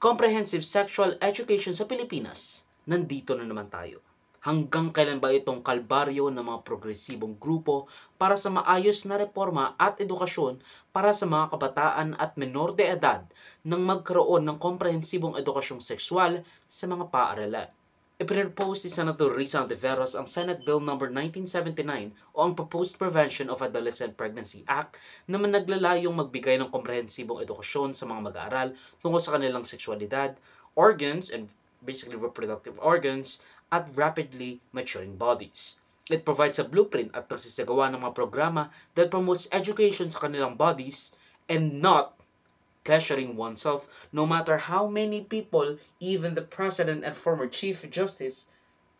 comprehensive sexual education sa Pilipinas, nandito na naman tayo. Hanggang kailan ba itong kalbaryo ng mga progresibong grupo para sa maayos na reforma at edukasyon para sa mga kabataan at menor de edad nang magkaroon ng komprehensibong edukasyong sexual sa mga paaralan? Ipinropose ni Senator Risa Ontiveros ang Senate Bill No. 1979 o ang Proposed Prevention of Adolescent Pregnancy Act na naglalayong magbigay ng komprehensibong edukasyon sa mga mag-aaral tungkol sa kanilang sexualidad, organs, and basically reproductive organs, at rapidly maturing bodies. It provides a blueprint at nagsisagawa ng mga programa that promotes education sa kanilang bodies and not pleasuring oneself, no matter how many people, even the President and former Chief Justice,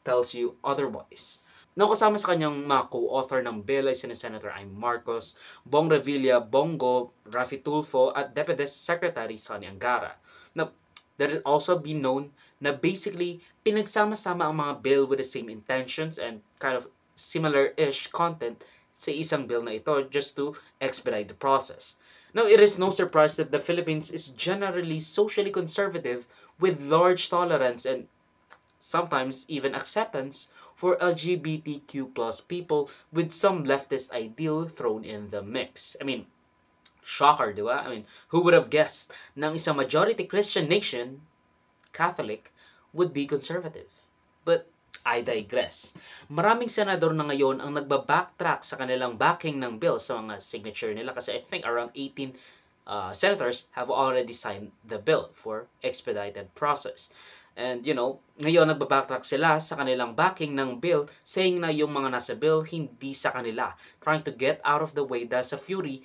tells you otherwise. Kasama sa kanyang mga co-author ng bill ay sina Senator Amy Marcos, Bong Revilla, Bongo, Raffy Tulfo, at Deputy Secretary Sonny Angara. Now, let it also be known na basically pinagsama-sama ang mga bill with the same intentions and kind of similar-ish content sa isang bill na ito just to expedite the process. Now, it is no surprise that the Philippines is generally socially conservative with large tolerance and sometimes even acceptance for LGBTQ plus people with some leftist ideal thrown in the mix. I mean, shocker, di ba? I mean, who would have guessed na ang isang majority Christian nation, Catholic, would be conservative? But I digress. Maraming senador na ngayon ang nagba-backtrack sa kanilang backing ng bill sa mga signature nila kasi I think around 18 senators have already signed the bill for expedited process. And ngayon nagba-backtrack sila sa kanilang backing ng bill, saying na yung mga nasa bill hindi sa kanila, trying to get out of the way dahil sa fury